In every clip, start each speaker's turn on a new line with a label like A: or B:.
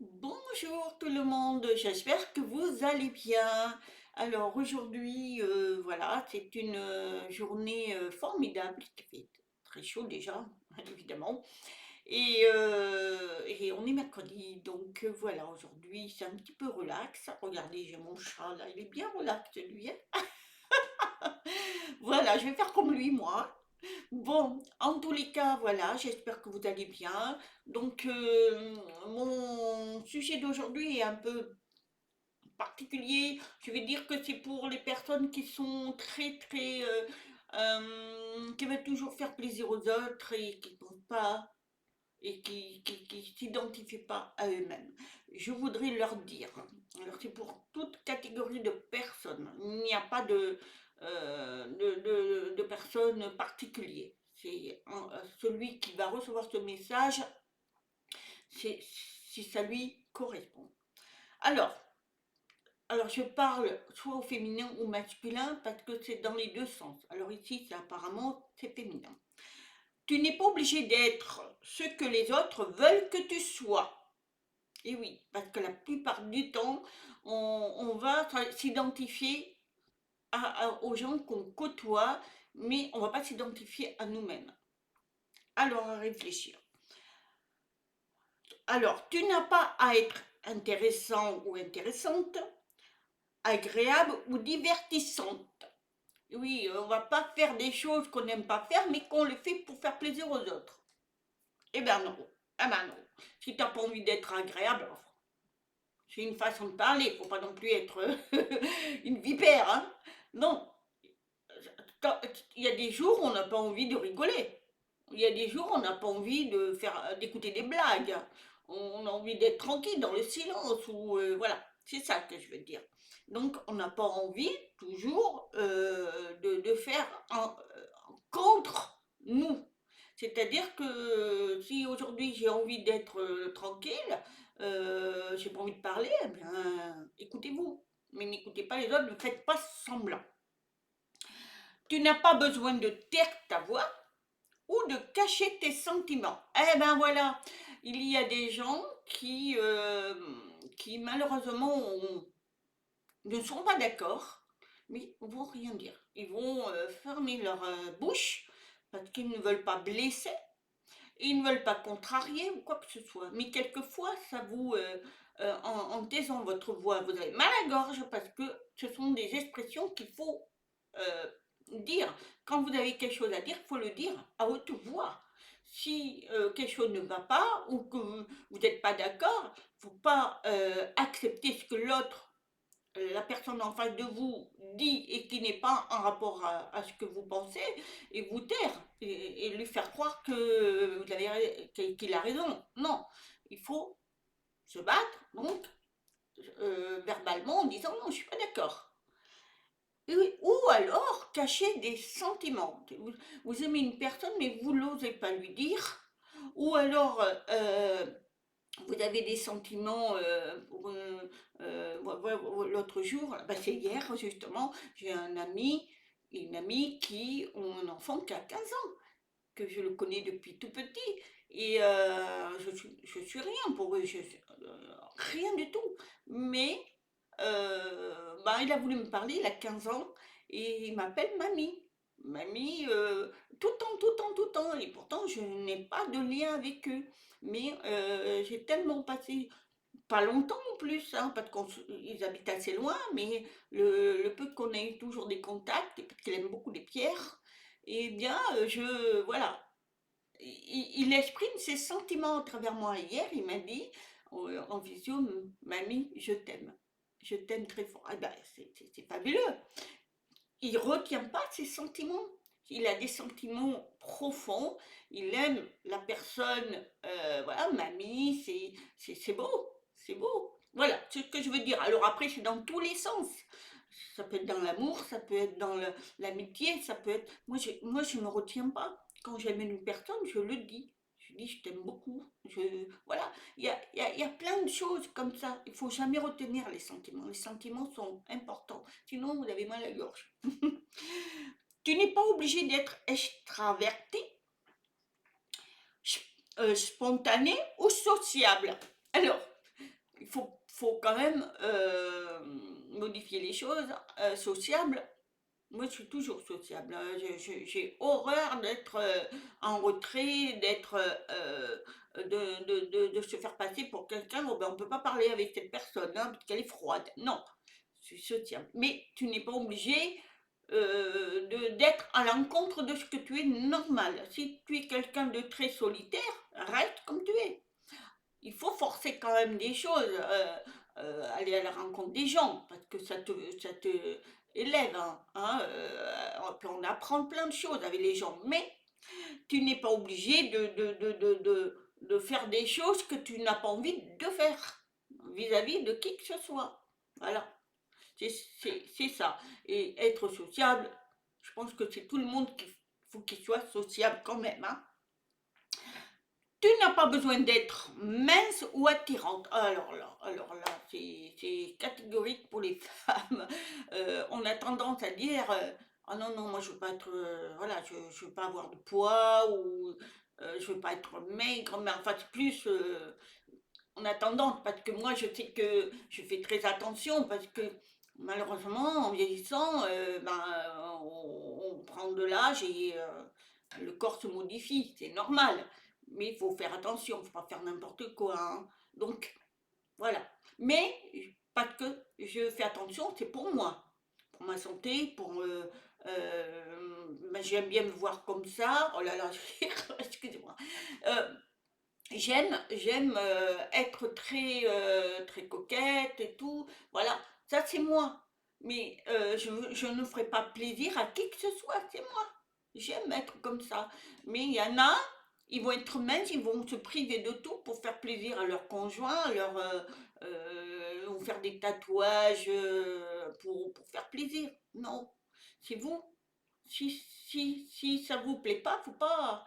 A: Bonjour tout le monde, j'espère que vous allez bien. Alors aujourd'hui, voilà, c'est une journée formidable, il fait très chaud déjà, évidemment. Et on est mercredi, donc voilà, aujourd'hui c'est un petit peu relax. Regardez, j'ai mon chat là, il est bien relax lui, hein. Voilà, je vais faire comme lui, moi. Bon, en tous les cas, voilà, j'espère que vous allez bien. Donc, mon sujet d'aujourd'hui est un peu particulier. Je vais dire que c'est pour les personnes qui sont qui veulent toujours faire plaisir aux autres et qui ne pensent pas et qui s'identifient pas à eux-mêmes. Je voudrais leur dire, alors c'est pour toute catégorie de personnes, il n'y a pas de personnes particulières. C'est celui qui va recevoir ce message, c'est si ça lui correspond. Alors, alors je parle soit au féminin ou au masculin parce que c'est dans les deux sens. Alors ici, c'est apparemment c'est féminin. Tu n'es pas obligé d'être ce que les autres veulent que tu sois. Et oui, parce que la plupart du temps, on va s'identifier aux gens qu'on côtoie, mais on ne va pas s'identifier à nous-mêmes. Alors, à réfléchir. Alors, tu n'as pas à être intéressant ou intéressante, agréable ou divertissante. Oui, on va pas faire des choses qu'on n'aime pas faire, mais qu'on le fait pour faire plaisir aux autres. Eh ben non. Ah ben non. Si t'as pas envie d'être agréable, c'est une façon de parler, faut pas non plus être une vipère, hein. Non, il y a des jours où on n'a pas envie de rigoler. Il y a des jours où on n'a pas envie d'écouter des blagues. On a envie d'être tranquille dans le silence ou voilà, c'est ça que je veux dire. Donc on n'a pas envie toujours de faire contre nous. C'est-à-dire que si aujourd'hui j'ai envie d'être tranquille, j'ai pas envie de parler, eh bien écoutez-vous. Mais n'écoutez pas les autres, ne faites pas semblant. Tu n'as pas besoin de taire ta voix ou de cacher tes sentiments. Eh ben voilà, il y a des gens qui malheureusement ne sont pas d'accord, mais ne vont rien dire. Ils vont fermer leur bouche parce qu'ils ne veulent pas blesser, ils ne veulent pas contrarier ou quoi que ce soit. Mais quelquefois, ça vous, en taisant votre voix, vous avez mal à la gorge parce que ce sont des expressions qu'il faut dire. Quand vous avez quelque chose à dire, il faut le dire à haute voix. Si quelque chose ne va pas ou que vous n'êtes pas d'accord, il ne faut pas accepter ce que l'autre, la personne en face de vous dit et qui n'est pas en rapport à ce que vous pensez et vous taire et lui faire croire que vous avez, qu'il a raison. Non, il faut se battre donc verbalement en disant non, je suis pas d'accord. Ou alors cacher des sentiments. Vous aimez une personne mais vous n'osez pas lui dire. Ou alors vous avez des sentiments l'autre jour, bah c'est hier justement, j'ai un ami, une amie qui ont un enfant qui a 15 ans, que je le connais depuis tout petit, et je suis rien pour eux, rien du tout. Mais bah, il a voulu me parler, il a 15 ans, et il m'appelle mamie. Mamie, tout le temps, tout le temps, tout le temps. Et pourtant, je n'ai pas de lien avec eux. Mais j'ai tellement passé, pas longtemps en plus, hein, parce qu'ils habitent assez loin, mais le peu qu'on ait toujours des contacts, et parce qu'il aime beaucoup les pierres, eh bien, voilà, il exprime ses sentiments à travers moi. Hier, il m'a dit en visio, mamie, je t'aime. Je t'aime très fort. Ah ben, c'est fabuleux. Il retient pas ses sentiments. Il a des sentiments profonds. Il aime la personne. Voilà, mamie, c'est beau. C'est beau. Voilà, c'est ce que je veux dire. Alors après, c'est dans tous les sens. Ça peut être dans l'amour, ça peut être dans l'amitié, ça peut être. Moi, je ne me retiens pas. Quand j'aime une personne, je le dis. Je dis, je t'aime beaucoup. Voilà, il y a plein de choses comme ça. Il faut jamais retenir les sentiments. Les sentiments sont importants. Sinon, vous avez mal à la gorge. Tu n'es pas obligé d'être extraverti, spontané ou sociable. Alors, quand même modifier les choses, sociables. Moi, je suis toujours sociable, hein. J'ai horreur d'être en retrait, d'être, de se faire passer pour quelqu'un. Oh, ben, on ne peut pas parler avec cette personne, hein, parce qu'elle est froide. Non, je suis sociable. Mais tu n'es pas obligé d'être à l'encontre de ce que tu es normal. Si tu es quelqu'un de très solitaire, reste comme tu es. Il faut forcer quand même des choses, aller à la rencontre des gens, parce que ça te élève, hein, puis on apprend plein de choses avec les gens, mais tu n'es pas obligé de faire des choses que tu n'as pas envie de faire vis-à-vis de qui que ce soit. Voilà, c'est ça. Et être sociable, je pense que c'est tout le monde qu'il faut qu'il soit sociable quand même, hein. Tu n'as pas besoin d'être mince ou attirante. Alors là, c'est catégorique pour les femmes. On a tendance à dire ah non, non, moi je veux pas être. Voilà, je veux pas avoir de poids ou je veux pas être maigre, mais en fait, plus. On a tendance, parce que moi je sais que je fais très attention, parce que malheureusement, en vieillissant, ben, on prend de l'âge et le corps se modifie, c'est normal. Mais il faut faire attention, il ne faut pas faire n'importe quoi, hein. Donc, voilà. Mais, parce que je fais attention, c'est pour ma santé, ben, j'aime bien me voir comme ça. Oh là là, excusez-moi. Euh, j'aime être très, très coquette et tout. Voilà, ça c'est moi. Mais je ne ferai pas plaisir à qui que ce soit, c'est moi. J'aime être comme ça. Mais il y en a, ils vont être minces, ils vont se priver de tout pour faire plaisir à leur conjoint, ou faire des tatouages pour faire plaisir. Non, c'est vous. Si ça vous plaît pas, faut pas.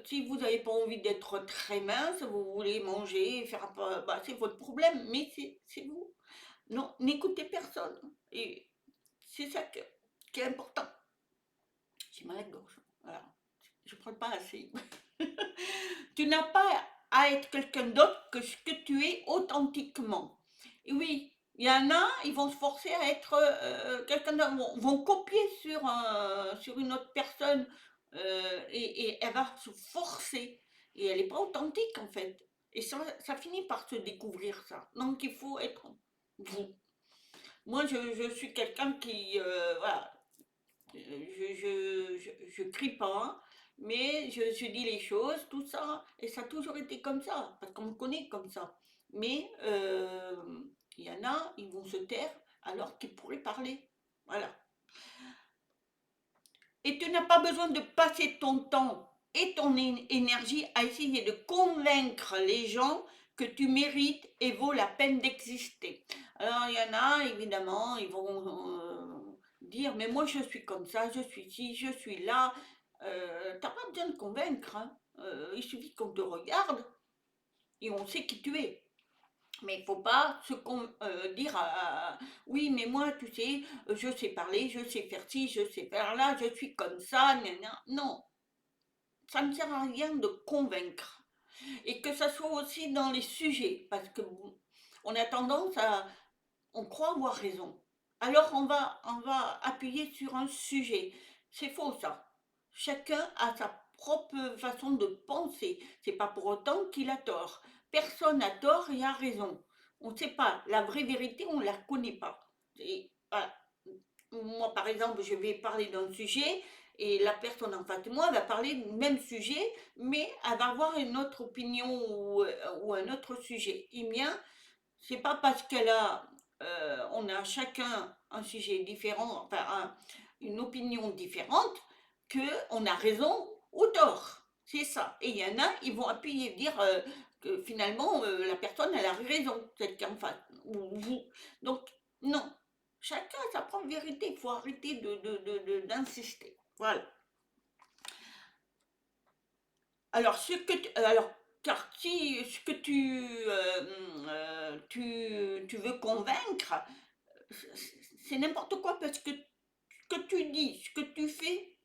A: Si vous n'avez pas envie d'être très mince, vous voulez manger, faire, bah, c'est votre problème, mais c'est vous. Non, n'écoutez personne. Et c'est ça qui est important. J'ai mal à la gorge. Voilà. Je ne parle pas assez. Tu n'as pas à être quelqu'un d'autre que ce que tu es authentiquement. Et oui, il y en a, ils vont se forcer à être quelqu'un d'autre, vont copier sur une autre personne et elle va se forcer. Et elle n'est pas authentique en fait. Et ça finit par se découvrir ça. Donc il faut être vous. Moi, je suis quelqu'un qui, voilà, je crie pas, mais je dis les choses, tout ça, et ça a toujours été comme ça, parce qu'on me connaît comme ça. Mais il y en a, ils vont se taire alors qu'ils pourraient parler. Voilà. Et tu n'as pas besoin de passer ton temps et ton énergie à essayer de convaincre les gens que tu mérites et vaut la peine d'exister. Alors il y en a, évidemment, ils vont dire, mais moi je suis comme ça, je suis ci, je suis là. T'as pas besoin de convaincre, hein. Il suffit qu'on te regarde et on sait qui tu es. Mais il ne faut pas dire oui, mais moi, tu sais, je sais parler, je sais faire ci, je sais faire là, je suis comme ça. Non, ça ne sert à rien de convaincre. Et que ça soit aussi dans les sujets, parce que bon, on a tendance à, on croit avoir raison. Alors on va appuyer sur un sujet. C'est faux ça. Chacun a sa propre façon de penser. C'est pas pour autant qu'il a tort. Personne n'a tort et a raison. On ne sait pas. La vraie vérité, on ne la connaît pas. Et, voilà. Moi, par exemple, je vais parler d'un sujet et la personne en face de moi va parler du même sujet, mais elle va avoir une autre opinion ou un autre sujet. Et bien, c'est pas parce on a chacun un sujet différent, enfin une opinion différente, que on a raison ou tort. C'est ça. Et il y en a, ils vont appuyer, dire que finalement la personne elle a raison, celle qui est en face, ou vous. Donc non, chacun a sa propre vérité. Il faut arrêter d'insister. Voilà. Alors, car si ce que tu veux convaincre, c'est n'importe quoi parce que ce que tu dis, ce que tu fais,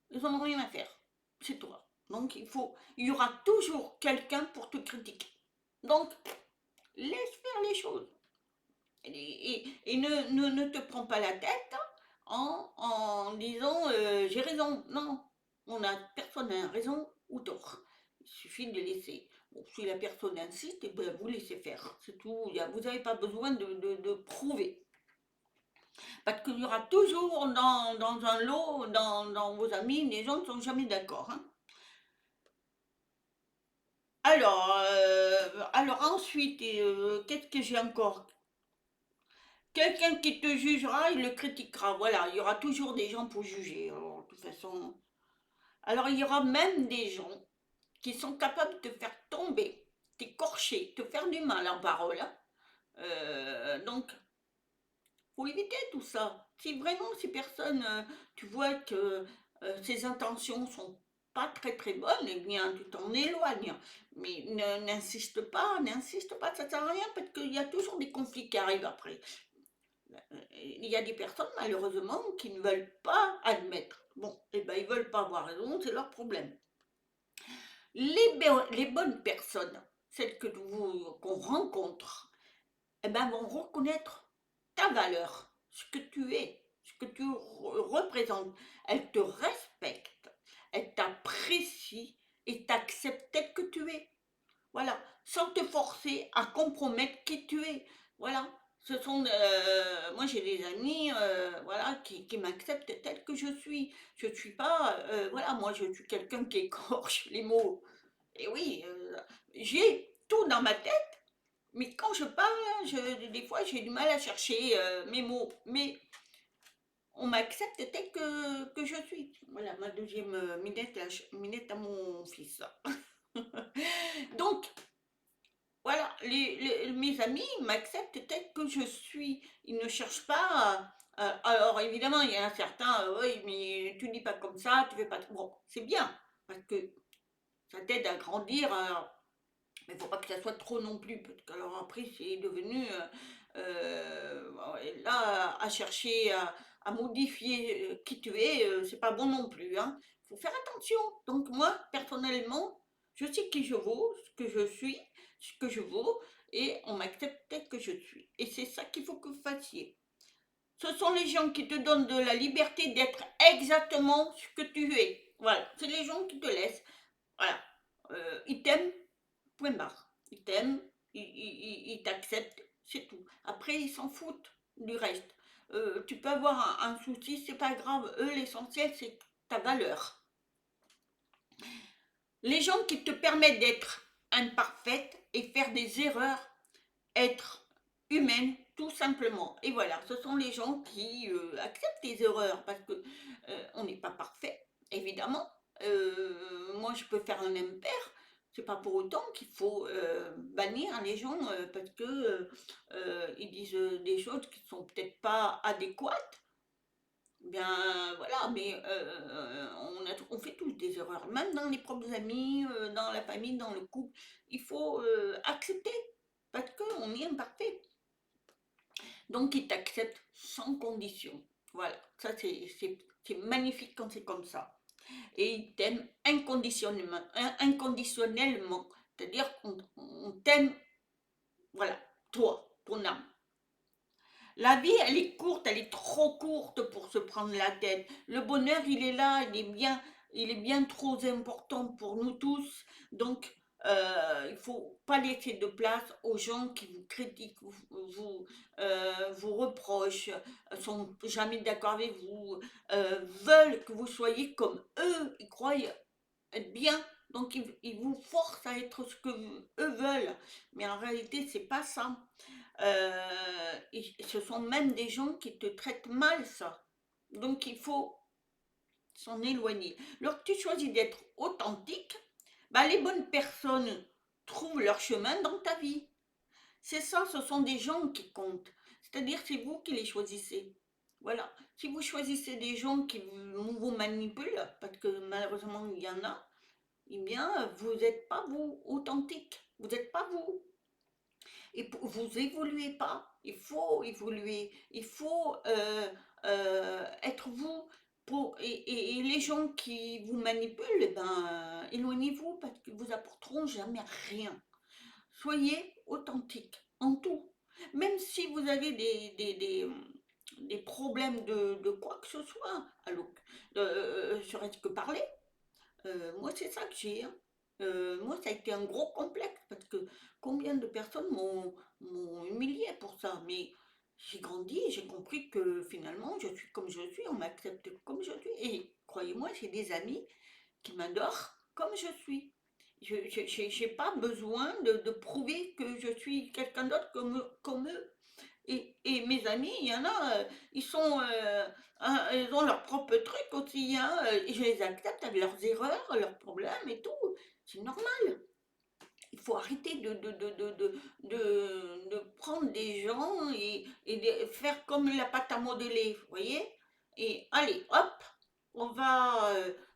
A: ils n'en ont rien à faire. C'est toi. Donc, il y aura toujours quelqu'un pour te critiquer. Donc, Laisse faire les choses. Et ne te prends pas la tête en disant j'ai raison. Non, personne n'a raison ou tort. Il suffit de laisser. Bon, si la personne insiste, eh ben, vous laissez faire. C'est tout. Vous n'avez pas besoin de prouver. Parce qu'il y aura toujours dans un lot, dans vos amis, les gens ne sont jamais d'accord. Hein. Alors ensuite, qu'est-ce que j'ai encore? Quelqu'un qui te jugera, il le critiquera. Voilà, il y aura toujours des gens pour juger. Alors, de toute façon. Alors, il y aura même des gens qui sont capables de te faire tomber, t'écorcher, te faire du mal en parole. Hein. Donc, faut éviter tout ça. Si vraiment ces personnes, tu vois que ces intentions sont pas très très bonnes, eh bien, tu t'en éloignes. Mais n'insiste pas, ça sert à rien parce qu'il y a toujours des conflits qui arrivent après. Il y a des personnes, malheureusement, qui ne veulent pas admettre. Bon, eh ben, ils veulent pas avoir raison, c'est leur problème. Les bonnes personnes, celles qu'on rencontre, eh ben, vont reconnaître ta valeur, ce que tu es, ce que tu représentes. Elles te respectent, elles t'apprécient et t'acceptent tel que tu es. Voilà, sans te forcer à compromettre qui tu es. Voilà, moi j'ai des amis, voilà, qui m'acceptent tel que je suis. Je ne suis pas, voilà, moi je suis quelqu'un qui écorche les mots. Et oui, j'ai tout dans ma tête, mais quand je parle, des fois j'ai du mal à chercher mes mots. Mais on m'accepte tel que je suis. Voilà, ma deuxième minette à mon fils. Donc, voilà, mes amis m'acceptent tel que je suis. Ils ne cherchent pas. Alors évidemment, il y en a certains, oui, mais tu dis pas comme ça, tu fais pas. Bon, c'est bien, parce que ça t'aide à grandir, mais il faut pas que ça soit trop non plus, parce que alors après, c'est devenu là, à chercher à modifier qui tu es, c'est pas bon non plus. Hein. Il faut faire attention. Donc moi, personnellement, je sais qui je vaux, ce que je suis, ce que je vaux, et on m'accepte tel que je suis. Et c'est ça qu'il faut que vous fassiez. Ce sont les gens qui te donnent de la liberté d'être exactement ce que tu es. Voilà, c'est les gens qui te laissent. Voilà, ils t'aiment, point barre. Ils t'aiment, ils t'acceptent, c'est tout. Après, ils s'en foutent du reste. Tu peux avoir un souci, c'est pas grave. Eux, l'essentiel, c'est ta valeur. Les gens qui te permettent d'être imparfaite et faire des erreurs, être humaine, tout simplement. Et voilà, ce sont les gens qui acceptent les erreurs parce que on n'est pas parfait, évidemment. Moi, je peux faire un impair. C'est pas pour autant qu'il faut bannir les gens parce que ils disent des choses qui sont peut-être pas adéquates. Bien, voilà, mais on fait tous des erreurs, même dans les propres amis, dans la famille, dans le couple. Il faut accepter parce qu'on est imparfait. Donc, ils t'acceptent sans condition. Voilà, ça c'est magnifique quand c'est comme ça. Et ils t'aiment inconditionnellement, inconditionnellement. C'est-à-dire qu'on t'aime, voilà, toi, ton âme. La vie, elle est courte, elle est trop courte pour se prendre la tête. Le bonheur, il est là, il est bien trop important pour nous tous. Donc, il faut pas laisser de place aux gens qui vous critiquent, vous reprochent, sont jamais d'accord avec vous, veulent que vous soyez comme eux, ils croient être bien. Donc, ils vous forcent à être ce que eux veulent. Mais en réalité, c'est pas ça. Ce sont même des gens qui te traitent mal, ça. Donc il faut s'en éloigner. Lorsque tu choisis d'être authentique, bah, les bonnes personnes trouvent leur chemin dans ta vie. C'est ça, ce sont des gens qui comptent. C'est-à-dire c'est vous qui les choisissez. Voilà. Si vous choisissez des gens qui vous manipulent, parce que malheureusement il y en a, eh bien vous n'êtes pas vous authentique. Vous n'êtes pas vous. Et vous évoluez pas. Il faut évoluer. Il faut être vous. Et les gens qui vous manipulent, eh ben, éloignez-vous parce qu'ils vous apporteront jamais rien. Soyez authentique. si vous avez des problèmes de quoi que ce soit, serait-ce que parler, moi, c'est ça que j'ai, hein. Moi, ça a été un gros complexe parce que combien de personnes m'ont humilié pour ça. Mais j'ai grandi et j'ai compris que finalement, je suis comme je suis, on m'accepte comme je suis. Et croyez-moi, j'ai des amis qui m'adorent comme je suis. Je n'ai pas besoin de prouver que je suis quelqu'un d'autre comme eux. Et mes amis, il y en a, ils ont leur propre truc aussi, hein, et je les accepte avec leurs erreurs, leurs problèmes et tout. C'est normal. Il faut arrêter de prendre des gens et de faire comme la pâte à modeler, vous voyez? Et allez, hop, on va,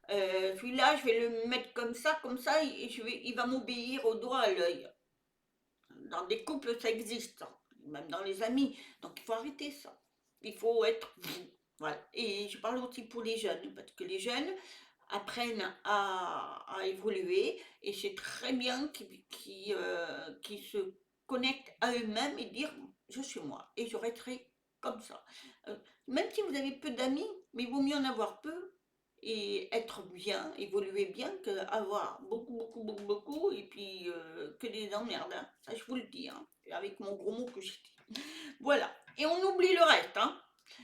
A: celui-là, je vais le mettre comme ça, et il va m'obéir au doigt à l'œil. Dans des couples, ça existe, hein, même dans les amis. Donc il faut arrêter ça. Il faut être vous. Voilà. Et je parle aussi pour les jeunes, parce que les jeunes apprennent à évoluer et c'est très bien qu'ils se connectent à eux-mêmes et dire je suis moi et je resterai comme ça. Euh, Même si vous avez peu d'amis, mais il vaut mieux en avoir peu et être bien, évoluer bien, qu'avoir beaucoup, beaucoup, beaucoup, beaucoup, et puis que des emmerdes, hein. Ça je vous le dis, hein, avec mon gros mot que j'ai dit. Voilà, et on oublie le reste, hein.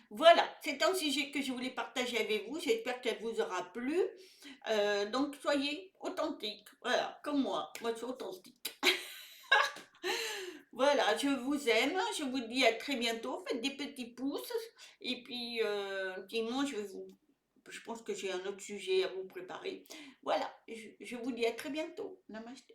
A: Voilà, c'est un sujet que je voulais partager avec vous, j'espère qu'elle vous aura plu. Donc soyez authentique, voilà, comme moi je suis authentique. Voilà, je vous aime, je vous dis à très bientôt, faites des petits pouces, et puis sinon je pense que j'ai un autre sujet à vous préparer. Voilà, je vous dis à très bientôt. Namaste.